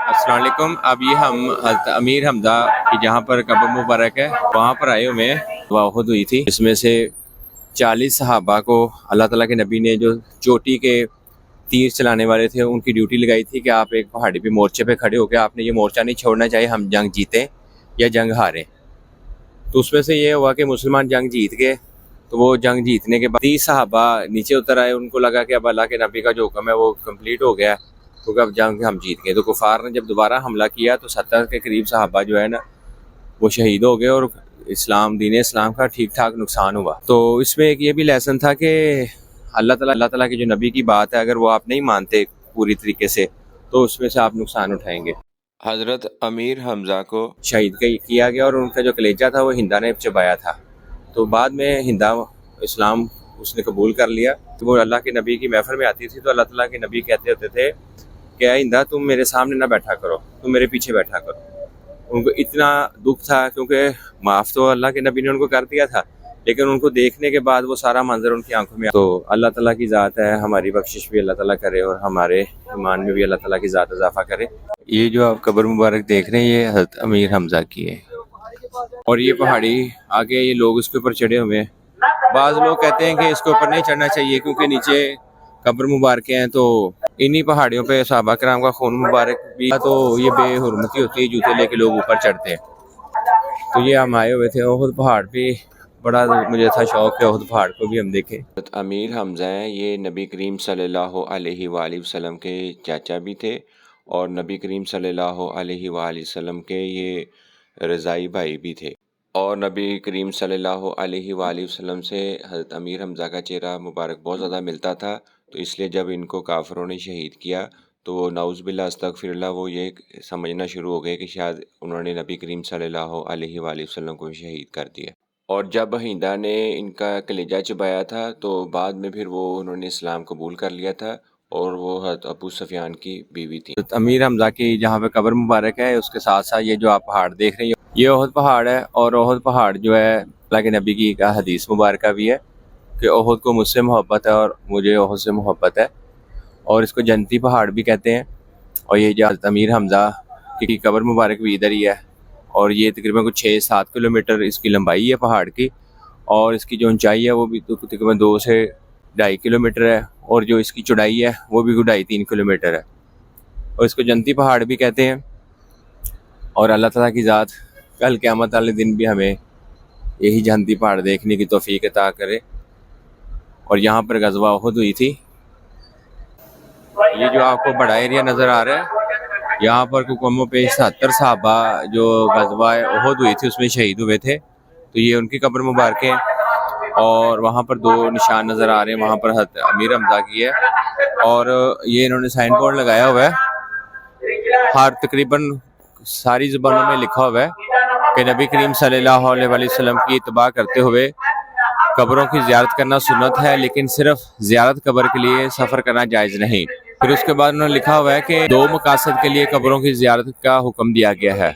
السلام علیکم. اب یہ ہم حضرت امیر حمزہ کی جہاں پر قبر مبارک ہے وہاں پر آئے ہوئے ہیں. واحد ہوئی تھی اس میں سے 40 صحابہ کو اللہ تعالیٰ کے نبی نے جو چوٹی کے تیر چلانے والے تھے ان کی ڈیوٹی لگائی تھی کہ آپ ایک پہاڑی پہ مورچے پہ کھڑے ہو کے آپ نے یہ مورچہ نہیں چھوڑنا چاہیے ہم جنگ جیتیں یا جنگ ہاریں. تو اس میں سے یہ ہوا کہ مسلمان جنگ جیت گئے. تو وہ جنگ جیتنے کے بعد 30 صحابہ نیچے اتر آئے. ان کو لگا کہ اب اللہ کے نبی کا جو حکم ہے وہ کمپلیٹ ہو گیا کیونکہ اب جنگ ہم جیت گئے. تو کفار نے جب دوبارہ حملہ کیا تو 70 کے قریب صحابہ جو ہے نا وہ شہید ہو گئے اور دین اسلام کا ٹھیک ٹھاک نقصان ہوا. تو اس میں ایک یہ بھی لیسن تھا کہ اللہ تعالیٰ کی جو نبی کی بات ہے اگر وہ آپ نہیں مانتے پوری طریقے سے تو اس میں سے آپ نقصان اٹھائیں گے. حضرت امیر حمزہ کو شہید کیا گیا اور ان کا جو کلیجہ تھا وہ ہندا نے چبایا تھا. تو بعد میں ہندا اسلام اس نے قبول کر لیا. تو وہ اللہ کے نبی کی محفل میں آتی تھی تو اللہ تعالیٰ کے نبی کہتے ہوتے تھے کہ اے ہندا تم میرے سامنے نہ بیٹھا کرو, تم میرے پیچھے بیٹھا کرو. ان کو اتنا دکھ تھا کیونکہ معاف تو اللہ کے نبی نے ان کو کر دیا تھا لیکن ان کو دیکھنے کے بعد وہ سارا منظر ان کی آنکھوں میں. تو اللہ تعالیٰ کی ذات ہے, ہماری بخشش بھی اللہ تعالیٰ کرے اور ہمارے ایمان میں بھی اللہ تعالیٰ کی ذات اضافہ کرے. یہ جو آپ قبر مبارک دیکھ رہے ہیں یہ حضرت امیر حمزہ کی ہے اور یہ پہاڑی آگے یہ لوگ اس کے اوپر چڑھے ہوئے ہیں. بعض لوگ کہتے ہیں کہ اس کے اوپر نہیں چڑھنا چاہیے کیونکہ نیچے قبر مبارکیں ہیں تو انہی پہاڑیوں پہ صحابہ کرام کا خون مبارک بھی تو یہ بے حرمتی ہوتی ہے, جوتے لے کے لوگ اوپر چڑھتے ہیں. تو یہ ہم آئے ہوئے تھے احد پہاڑ پہ, بڑا مجھے تھا شوق کہ احد پہاڑ کو بھی ہم دیکھیں. امیر حمزہ ہیں, یہ نبی کریم صلی اللہ علیہ وآلہ وسلم کے چاچا بھی تھے اور نبی کریم صلی اللہ علیہ وآلہ وسلم کے یہ رضائی بھائی بھی تھے. اور نبی کریم صلی اللہ علیہ وآلہ وسلم سے حضرت امیر حمزہ کا چہرہ مبارک بہت زیادہ ملتا تھا. تو اس لیے جب ان کو کافروں نے شہید کیا تو وہ نعوذ باللہ استغفر اللہ وہ یہ سمجھنا شروع ہو گئے کہ شاید انہوں نے نبی کریم صلی اللہ علیہ وآلہ وسلم کو شہید کر دیا. اور جب ہندا نے ان کا کلیجہ چبایا تھا تو بعد میں پھر وہ انہوں نے اسلام قبول کر لیا تھا اور وہ حضرت ابو سفیان کی بیوی تھی. امیر حمزہ کی جہاں پہ قبر مبارک ہے اس کے ساتھ ساتھ یہ جو آپ پہاڑ دیکھ رہے ہیں یہ احد پہاڑ ہے. اور احد پہاڑ جو ہے اللہ کے نبی کی ایک حدیث مبارکہ بھی ہے کہ احد کو مجھ سے محبت ہے اور مجھے احد سے محبت ہے اور اس کو جنتی پہاڑ بھی کہتے ہیں. اور یہ جو حضرت امیر حمزہ کی قبر مبارک بھی ادھر ہی ہے اور یہ تقریباً کچھ 6-7 کلومیٹر اس کی لمبائی ہے پہاڑ کی اور اس کی جو اونچائی ہے وہ بھی تقریباً 2 سے 2.5 کلومیٹر ہے اور جو اس کی چوڑائی ہے وہ بھی 2.5-3 کلومیٹر ہے اور اس کو جنتی پہاڑ بھی کہتے ہیں. اور اللہ تعالیٰ کی ذات کل قیامت والے دن بھی ہمیں یہی جنتی پہاڑ دیکھنے کی توفیق عطا کرے. اور یہاں پر غزوہ احد ہوئی تھی. یہ جو آپ کو بڑا ایریا نظر آ رہا ہے یہاں پر کم و بیش 70 صحابہ جو غزوہ احد ہوئی تھی اس میں شہید ہوئے تھے. تو یہ ان کی قبر مبارک ہے اور وہاں پر 2 نشان نظر آ رہے ہیں, وہاں پر حضرت امیر حمزہ کی ہے اور یہ انہوں نے سائن بورڈ لگایا ہوا ہے ہر تقریباً ساری زبانوں میں لکھا ہوا ہے کہ نبی کریم صلی اللہ علیہ وسلم کی اتباع کرتے ہوئے قبروں کی زیارت کرنا سنت ہے لیکن صرف زیارت قبر کے لیے سفر کرنا جائز نہیں. پھر اس کے بعد انہوں نے لکھا ہوا ہے کہ 2 مقاصد کے لیے قبروں کی زیارت کا حکم دیا گیا ہے.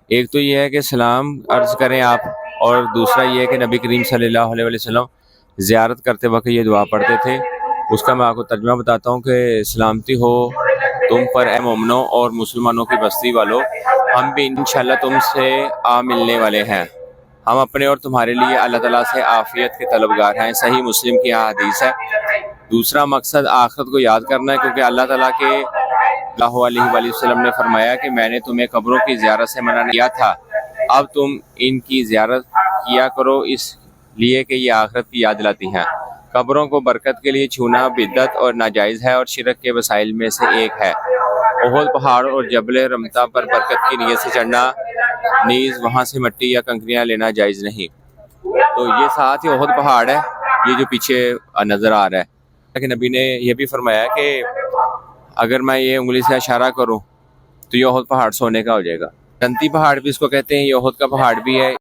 ایک تو یہ ہے کہ سلام عرض کریں آپ اور دوسرا یہ ہے کہ نبی کریم صلی اللہ علیہ وسلم زیارت کرتے وقت یہ دعا پڑھتے تھے. اس کا میں آپ کو ترجمہ بتاتا ہوں کہ سلامتی ہو تم پر اے مومنوں اور مسلمانوں کی بستی والوں, ہم بھی انشاءاللہ تم سے ملنے والے ہیں. ہم اپنے اور تمہارے لیے اللہ تعالیٰ سے عافیت کے طلبگار ہیں. صحیح مسلم کی حدیث ہے. دوسرا مقصد آخرت کو یاد کرنا ہے کیونکہ اللہ تعالیٰ کے اللہ علیہ وآلہ وسلم نے فرمایا کہ میں نے تمہیں قبروں کی زیارت سے منع کیا تھا, اب تم ان کی زیارت کیا کرو اس لیے کہ یہ آخرت کی یاد دلاتی ہیں. قبروں کو برکت کے لیے چھونا بدعت اور ناجائز ہے اور شرک کے وسائل میں سے ایک ہے. احد پہاڑ اور جبل رمتا پر برکت کی نیت سے چڑھنا نیز وہاں سے مٹی یا کنکریاں لینا جائز نہیں. تو یہ ساتھ ہی احد پہاڑ ہے یہ جو پیچھے نظر آ رہا ہے. کہ نبی نے یہ بھی فرمایا کہ اگر میں یہ انگلی سے اشارہ کروں تو یہ احد پہاڑ سونے کا ہو جائے گا. جنتی پہاڑ بھی اس کو کہتے ہیں, یہ احد کا پہاڑ بھی ہے.